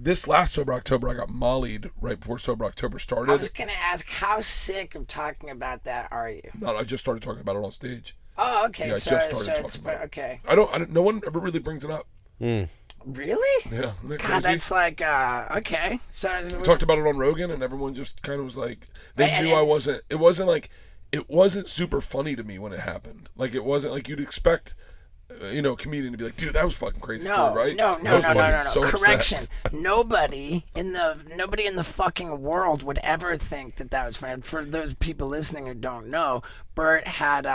this last Sober October, I got mollied right before Sober October started. I was gonna ask, how sick of talking about that are you? No, I just started talking about it on stage. Oh, okay. Yeah, I so just started it's talking about it. okay. I don't. No one ever really brings it up. Really? Yeah, isn't that God, crazy? that's like okay. So I talked about it on Rogan, and everyone just kind of was like, they And- knew I wasn't. It wasn't like, it wasn't super funny to me when it happened. Like, it wasn't like you'd expect, a comedian to be like, dude, that was fucking crazy story, right? No. I was fucking so upset. Correction. Nobody in the fucking world would ever think that was funny. For those people listening who don't know, Bert had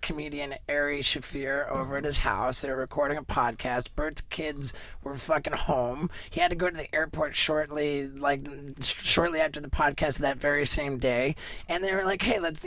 comedian Ari Shaffir over at his house. They were recording a podcast. Bert's kids were fucking home. He had to go to the airport shortly after the podcast that very same day. And they were like, hey, let's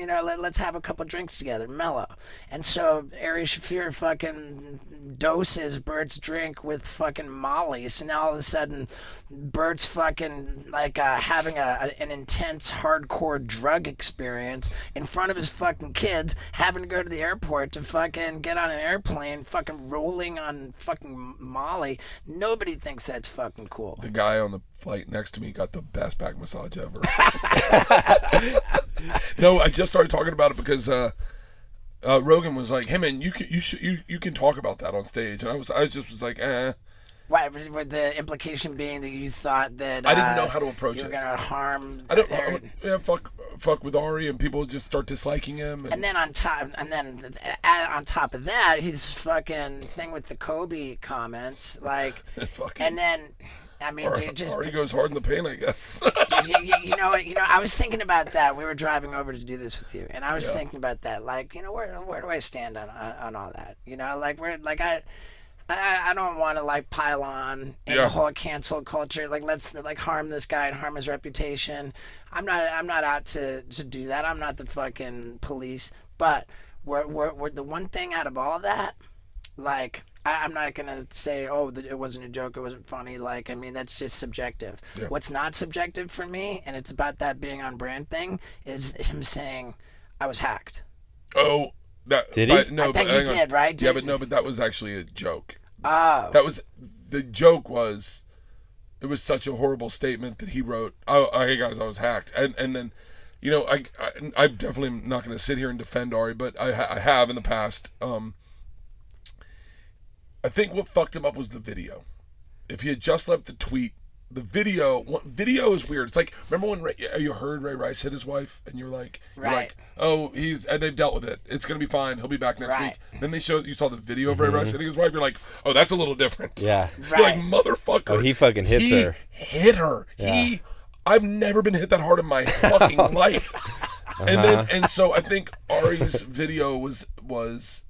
have a couple drinks together, mellow. And so Ari Shaffir fucking doses Bert's drink with fucking Molly. So now all of a sudden, Bert's fucking having an intense, hardcore drug experience in front of his fucking kids, having to go to the airport to fucking get on an airplane, fucking rolling on fucking Molly. Nobody thinks that's fucking cool. The guy on the flight next to me got the best back massage ever. No, I just started talking about it because Rogan was like, "Hey man, you can talk about that on stage," and I was like, eh. Why? With the implication being that you thought that I didn't know how to approach you were it. gonna harm. Fuck with Ari, and people just start disliking him. And then on top of that, his fucking thing with the Kobe comments, and then. I mean, dude, just Ari goes hard in the paint, I guess. dude, you know, I was thinking about that. We were driving over to do this with you, and I was thinking about that. Like, where do I stand on all that? I don't want to pile on in the whole cancel culture. Let's harm this guy and harm his reputation. I'm not out to do that. I'm not the fucking police. But we're the one thing out of all of that, I'm not gonna say, it wasn't a joke, it wasn't funny. That's just subjective. Yeah. What's not subjective for me, and it's about that being on brand thing, is him saying, "I was hacked." Oh, did he? No, I think he did, right? Yeah, but that was actually a joke. Oh, The joke was, it was such a horrible statement that he wrote. Oh, hey guys, I was hacked, and then, I'm definitely not gonna sit here and defend Ari, but I have in the past. I think what fucked him up was the video. If he had just left the tweet, the video is weird. It's like, remember when you heard Ray Rice hit his wife, and you're like, oh, they've dealt with it. It's gonna be fine. He'll be back next week. Then you saw the video of Ray Rice hitting his wife. You're like, oh, that's a little different. Yeah. You're like, motherfucker. Oh, he fucking hits her. Hit her. Yeah. I've never been hit that hard in my fucking life. And so I think Ari's video was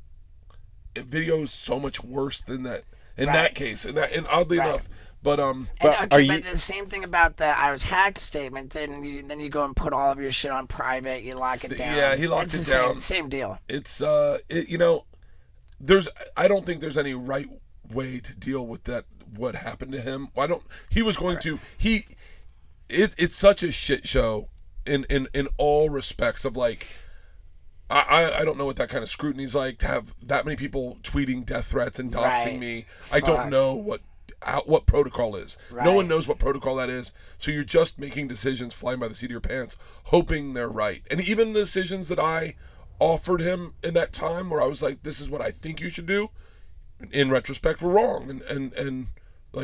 video is so much worse than that in that case, and oddly enough, but the same thing about the "I was hacked" statement. Then you go and put all of your shit on private. You lock it down. Yeah, he locked it down. Same deal. It's I don't think there's any right way to deal with that. What happened to him? He was going to. It's such a shit show in all respects of I don't know what that kind of scrutiny is like, to have that many people tweeting death threats and doxing me. I don't know what protocol is. No one knows what protocol that is. So you're just making decisions flying by the seat of your pants, hoping they're right. And even the decisions that I offered him in that time, where I was like, this is what I think you should do, in retrospect, were wrong. And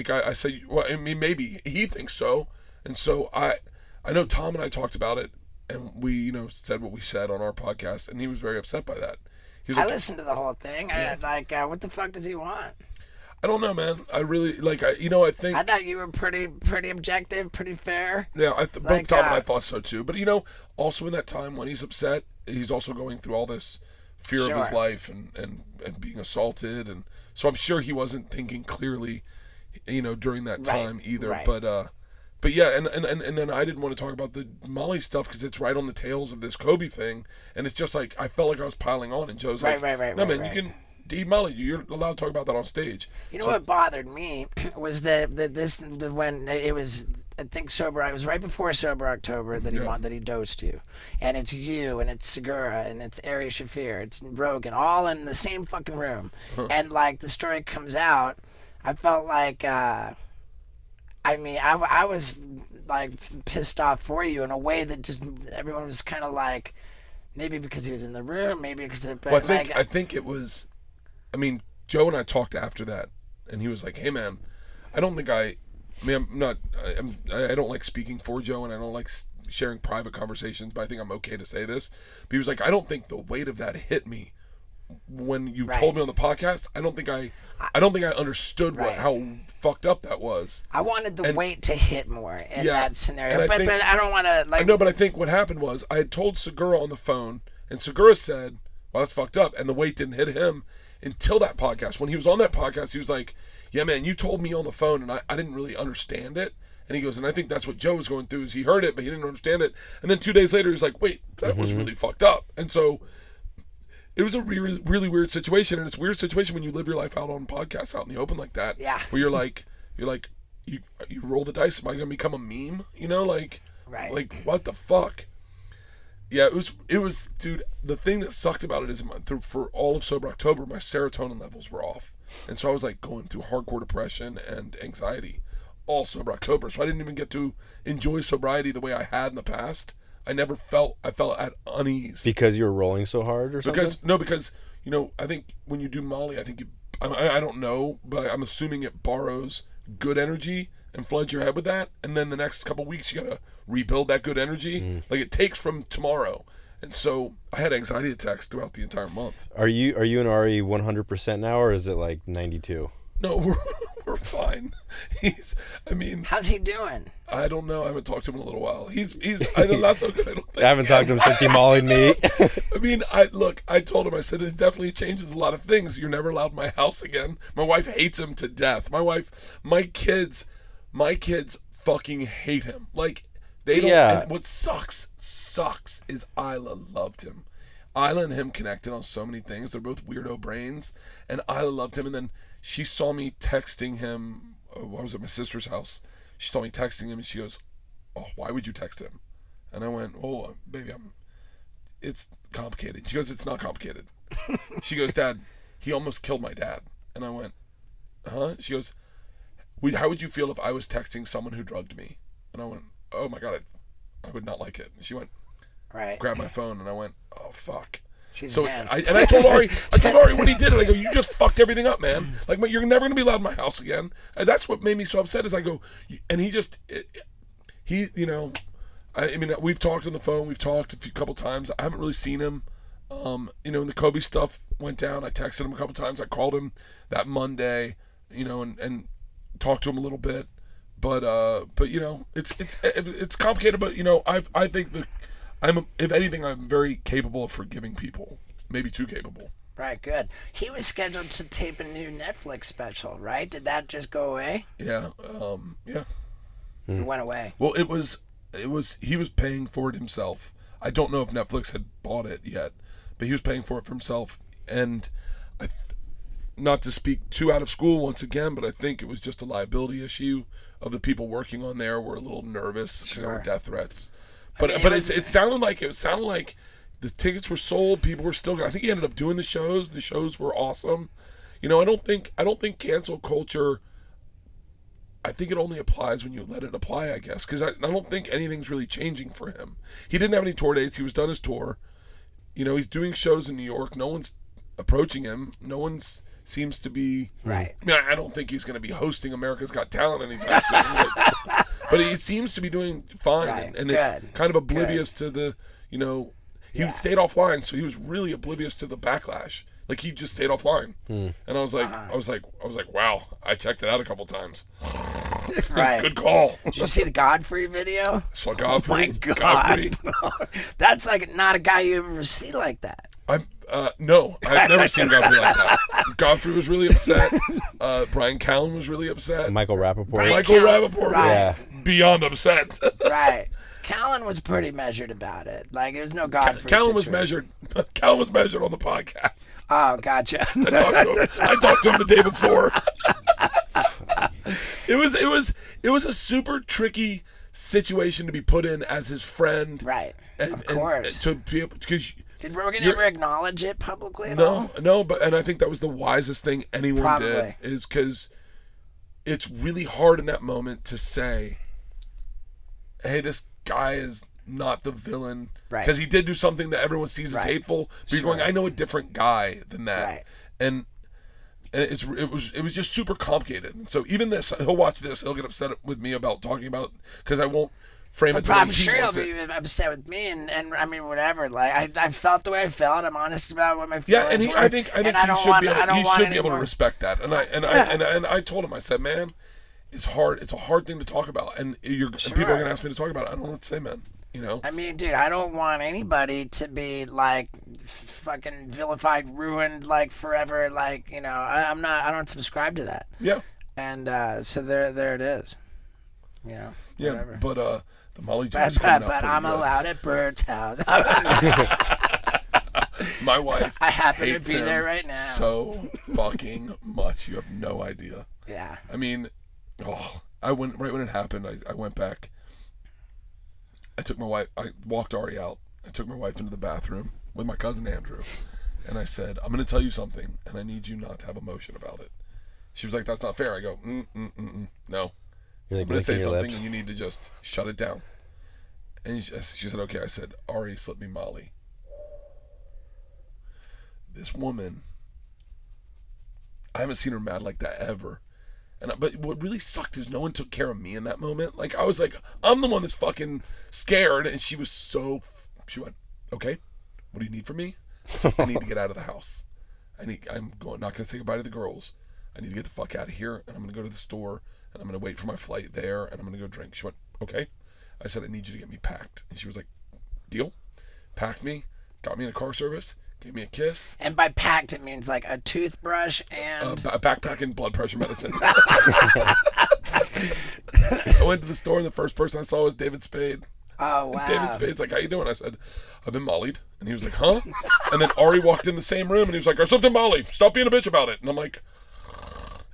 I say, well, I mean, maybe he thinks so. And so I know Tom and I talked about it, and we, said what we said on our podcast, and he was very upset by that. He was I listened to the whole thing. Yeah. What the fuck does he want? I don't know, man. I really, I think... I thought you were pretty objective, pretty fair. Yeah, both Tom and I thought so, too. But, also in that time when he's upset, he's also going through all this fear of his life and being assaulted. And so I'm sure he wasn't thinking clearly, during that time either. Right. But yeah, and then I didn't want to talk about the Molly stuff because it's right on the tails of this Kobe thing, and it's just I felt like I was piling on, and Joe's you can demolly you. You're allowed to talk about that on stage. What bothered me was when it was, I think it was right before Sober October that he dosed you, and it's you and it's Segura and it's Ari Shaffir, it's Rogan, all in the same fucking room, and the story comes out, I felt like. I mean, I was like pissed off for you in a way that just everyone was kind of like, maybe because he was in the room, maybe because it. But Well, I think it was. I mean, Joe and I talked after that, and he was like, "Hey, man, I don't think I mean, I'm not. I don't like speaking for Joe, and I don't like sharing private conversations. But I think I'm okay to say this." But he was like, "I don't think the weight of that hit me when you told me on the podcast. I don't think I understood how fucked up that was. I wanted the weight to hit more in that scenario, but I don't want to like. I know, but I think what happened was I had told Segura on the phone, and Segura said, "Well, that's fucked up," and the weight didn't hit him until that podcast. When he was on that podcast, he was like, "Yeah, man, you told me on the phone, and I didn't really understand it." And he goes, and I think that's what Joe was going through, is he heard it, but he didn't understand it. And then 2 days later, he was like, "Wait, that was really fucked up." And so it was a really, really weird situation, and it's a weird situation when you live your life out on podcasts out in the open like that. Yeah. Where you're like, you roll the dice. Am I gonna become a meme? You know, like, like what the fuck? Yeah, it was, dude. The thing that sucked about it is for all of Sober October, my serotonin levels were off, and so I was like going through hardcore depression and anxiety all Sober October. So I didn't even get to enjoy sobriety the way I had in the past. I felt at unease. Because you were rolling so hard or something? Because, you know, I think when you do Molly, I think I don't know, but I'm assuming it borrows good energy and floods your head with that. And then the next couple weeks, you got to rebuild that good energy. Like it takes from tomorrow. And so I had anxiety attacks throughout the entire month. Are you and Ari 100% now, or is it like 92? No, we're fine. How's he doing? I don't know. I haven't talked to him in a little while. He's not so good, I don't think. I haven't talked to him since he mollied me. I mean, I told him, I said, this definitely changes a lot of things. You're never allowed in my house again. My wife hates him to death. My kids fucking hate him. Like, they don't, and what sucks is Isla loved him. Isla and him connected on so many things. They're both weirdo brains, and Isla loved him, and then she saw me texting him. I was at my sister's house. She saw me texting him, and she goes, "Oh, why would you text him?" And I went, "Oh, baby, it's complicated." She goes, "It's not complicated." She goes, "Dad, he almost killed my dad." And I went, "Huh?" She goes, "How would you feel if I was texting someone who drugged me?" And I went, "Oh my God, I would not like it." And she went, grabbed my phone, and I went, "Oh fuck." I told Ari when he did it, I go, "You just fucked everything up, man. Like, you're never gonna be allowed in my house again." And that's what made me so upset. Is I go, and you know, I mean, we've talked on the phone, we've talked a couple times. I haven't really seen him. You know, when the Kobe stuff went down, I texted him a couple times. I called him that Monday, you know, and talked to him a little bit. But you know, it's complicated. But you know, I think that. If anything, I'm very capable of forgiving people. Maybe too capable. Right, good. He was scheduled to tape a new Netflix special, right? Did that just go away? Yeah, yeah. It went away. Well, he was paying for it himself. I don't know if Netflix had bought it yet, but he was paying for it for himself. And not to speak too out of school once again, but I think it was just a liability issue of the people working on there were a little nervous because there were death threats. But it sounded like the tickets were sold. People were still. I think he ended up doing the shows. The shows were awesome. You know, I don't think cancel culture. I think it only applies when you let it apply, I guess, because I don't think anything's really changing for him. He didn't have any tour dates. He was done his tour. You know, he's doing shows in New York. No one's approaching him. No one's seems to be. Right. I mean, I don't think he's going to be hosting America's Got Talent anytime soon. But he seems to be doing fine, and kind of oblivious to the, you know, he stayed offline, so he was really oblivious to the backlash. Like, he just stayed offline, and I was like, wow, I checked it out a couple times. Right. Good call. Did you see the Godfrey video? I saw Godfrey. Oh my God. Godfrey. That's like not a guy you ever see like that. No, I've never seen Godfrey like that. Godfrey was really upset. Brian Callen was really upset. Michael Rappaport. Rappaport was beyond upset. Right. Callen was pretty measured about it. Like, there was no Godfrey Callen was measured. Callen was measured on the podcast. Oh, gotcha. I talked to him the day before. It was a super tricky situation to be put in as his friend. Right. Of course. To be able, because did Rogan ever acknowledge it publicly at all? No, but I think that was the wisest thing anyone did, is because it's really hard in that moment to say, hey, this guy is not the villain. Right. Because he did do something that everyone sees as hateful. But you're going, I know a different guy than that. Right. And it was just super complicated. And so even this, he'll watch this, he'll get upset with me about talking about it because I won't frame it the way I'm he sure he'll wants be it. upset with me, and I mean whatever. Like I felt the way I felt. I'm honest about what my Yeah, feelings and were. I think he should be able to more. respect that. And I told him, I said, man, it's hard. It's a hard thing to talk about, and people are gonna ask me to talk about it. I don't know what to say, man. You know. I mean, dude, I don't want anybody to be like fucking vilified, ruined, like forever. Like, you know, I don't subscribe to that. Yeah. And so there it is. You know. Yeah, Whatever. but the Molly J's coming out But pretty I'm good. allowed at Bert's house. My wife. I happen to hates be him there right now. So fucking much. You have no idea. Yeah. I mean, I went right when it happened. I went back. I took my wife. I walked Ari out. I took my wife into the bathroom with my cousin Andrew, and I said, "I'm going to tell you something, and I need you not to have emotion about it." She was like, "That's not fair." I go, "No. You're like I'm going to say licking your something, lips. and you need to just shut it down." And she said, "Okay." I said, "Ari slipped me Molly." This woman, I haven't seen her mad like that ever. But what really sucked is no one took care of me in that moment. Like, I was like, I'm the one that's fucking scared. And she was she went, "Okay, what do you need from me?" I said, "I need to get out of the house. I'm not going to say goodbye to the girls. I need to get the fuck out of here. And I'm going to go to the store. And I'm going to wait for my flight there. And I'm going to go drink." She went, "Okay." I said, "I need you to get me packed." And she was like, "Deal." Packed me, got me in a car service, gave me a kiss. And by packed, it means like a toothbrush and A backpack and blood pressure medicine. I went to the store and the first person I saw was David Spade. oh wow. And David Spade's like, "How you doing?" I said, "I've been mollied." And he was like, "Huh?" And then Ari walked in the same room and he was like, "I slipped in Molly. Stop being a bitch about it." And I'm like,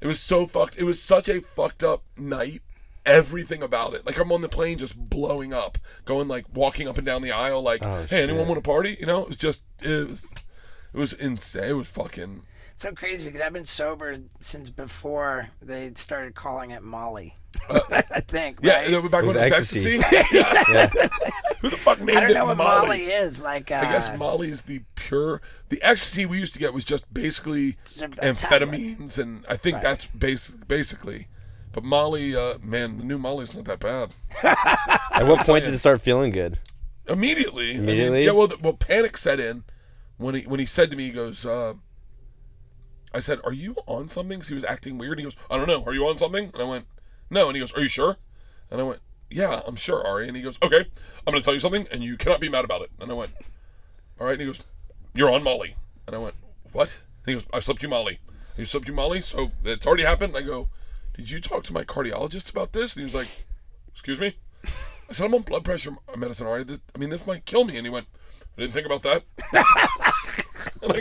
it was so fucked. It was such a fucked up night. Everything about it. Like, I'm on the plane just blowing up, going like walking up and down the aisle like, Oh, "Hey, anyone shit. want to party?" You know, it was insane. It was fucking. It's so crazy because I've been sober since before they started calling it Molly. I think. Yeah, right? back when It was it was ecstasy. ecstasy. Yeah. Who the fuck named I don't it know what Molly? Molly is. Like, I guess Molly is the ecstasy we used to get was just basically a amphetamines, and I think that's basically. But Molly, man, the new Molly's not that bad. At what point did it start feeling good? Immediately. Immediately? Yeah. Well, panic set in when he said to me, he goes, I said, "Are you on something?" Because he was acting weird. He goes, "I don't know. Are you on something?" And I went, "No." And he goes, "Are you sure?" And I went, "Yeah, I'm sure, Ari." And he goes, "Okay, I'm going to tell you something, and you cannot be mad about it." And I went, "All right." And he goes, "You're on Molly." And I went, "What?" And he goes, "I slipped you Molly." "You slipped you Molly? So it's already happened?" And I go, "Did you talk to my cardiologist about this?" And he was like, "Excuse me?" I said, "I'm on blood pressure medicine, Ari. This might kill me." And he went, "I didn't think about that." And I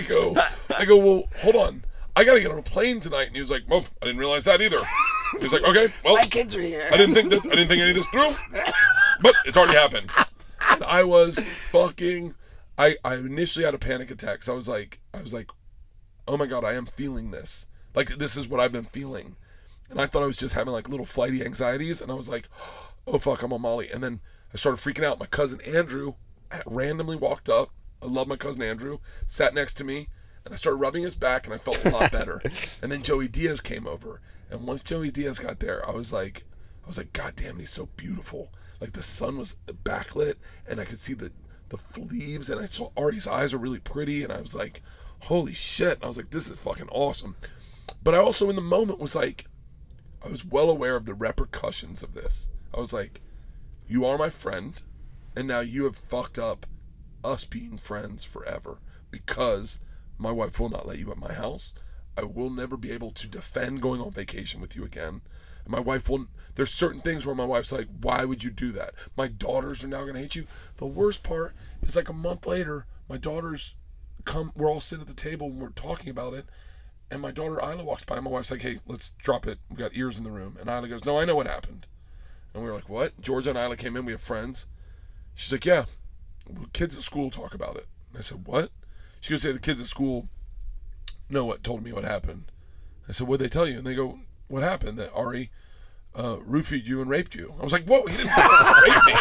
go, "Well, hold on. I got to get on a plane tonight." And he was like, "Well, I didn't realize that either." He was like, "Okay, well, my kids are here. I didn't think any of this through, but it's already happened." And I was fucking. I initially had a panic attack. So I was like, "Oh my god, I am feeling this. Like, this is what I've been feeling." And I thought I was just having like little flighty anxieties, and I was like, "Oh fuck, I'm on Molly." And then I started freaking out. My cousin Andrew randomly walked up. I love my cousin Andrew. Sat next to me, and I started rubbing his back, and I felt a lot better. And then Joey Diaz came over, and once Joey Diaz got there, I was like, "God damn, he's so beautiful." Like, the sun was backlit, and I could see the leaves, and I saw Artie's eyes are really pretty, and I was like, "Holy shit!" And I was like, "This is fucking awesome." But I also, in the moment, was like, I was well aware of the repercussions of this. I was like, "You are my friend, and now you have fucked up us being friends forever, because my wife will not let you at my house. I will never be able to defend going on vacation with you again. And my wife will." There's certain things where my wife's like, "Why would you do that? My daughters are now going to hate you." The worst part is, like, a month later, my daughters come, we're all sitting at the table and we're talking about it. And my daughter Isla walks by, and my wife's like, "Hey, let's drop it. We got ears in the room." And Isla goes, "No, I know what happened." And we were like, "What?" Georgia and Isla came in. We have friends. She's like, "Yeah, kids at school talk about it." And I said, "What?" She goes, "Yeah, the kids at school told me what happened." I said, "What'd they tell you?" And they go, what happened? That Ari roofied you and raped you. I was like, whoa, he didn't rape me.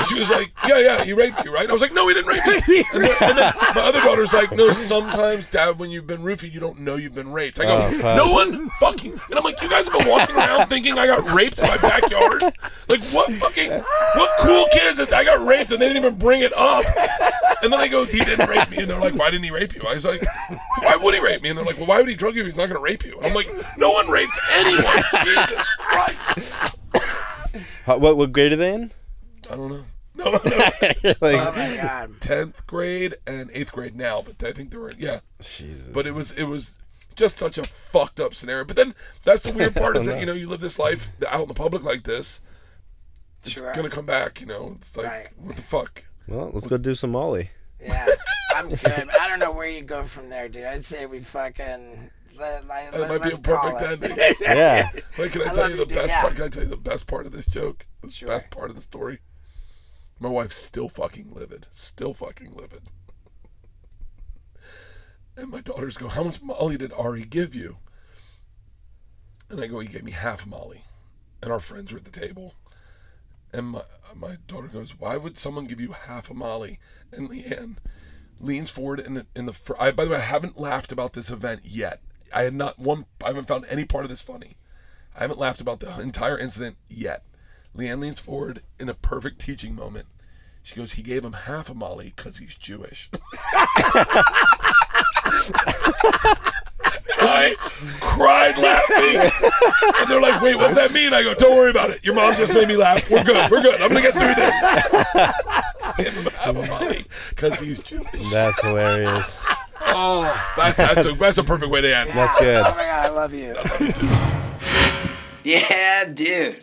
She was like, yeah, he raped you, right? I was like, no, he didn't rape me. And then my other daughter's like, no, sometimes, Dad, when you've been roofied, you don't know you've been raped. I go, no one fucking... And I'm like, you guys have been walking around thinking I got raped in my backyard? Like, what cool kids that I got raped and they didn't even bring it up? And then I go, he didn't rape me. And they're like, why didn't he rape you? I was like, why would he rape me? And they're like, well, why would he drug you if he's not going to rape you? And I'm like, no one raped anyone. Jesus Christ. What grade are they in? I don't know. No. Oh my God. 10th grade and 8th grade now, but I think they were, yeah. Jesus. But it was just such a fucked up scenario. But then that's the weird part is that, you live this life out in the public like this. It's going to come back, It's like, what the fuck? Well, let's go do some Molly. Yeah, I'm good. I don't know where you go from there, dude. I'd say we fucking... That might be a perfect ending. Yeah. Wait, can I tell you the best part? Can I tell you the best part of this joke? The best part of the story? My wife's still fucking livid. And my daughters go, how much Molly did Ari give you? And I go, he gave me half a Molly. And our friends are at the table. And my daughter goes, why would someone give you half a Molly? And Leanne leans forward by the way, I haven't laughed about this event yet. I haven't found any part of this funny. I haven't laughed about the entire incident yet. Leanne leans forward in a perfect teaching moment. She goes, he gave him half a Molly because he's Jewish. I cried laughing. And they're like, wait, what's that mean? I go, don't worry about it. Your mom just made me laugh. We're good. I'm going to get through this. Give him half a Molly because he's Jewish. That's hilarious. Oh, that's a perfect way to end. That's good. Oh my God, I love you. Yeah, dude.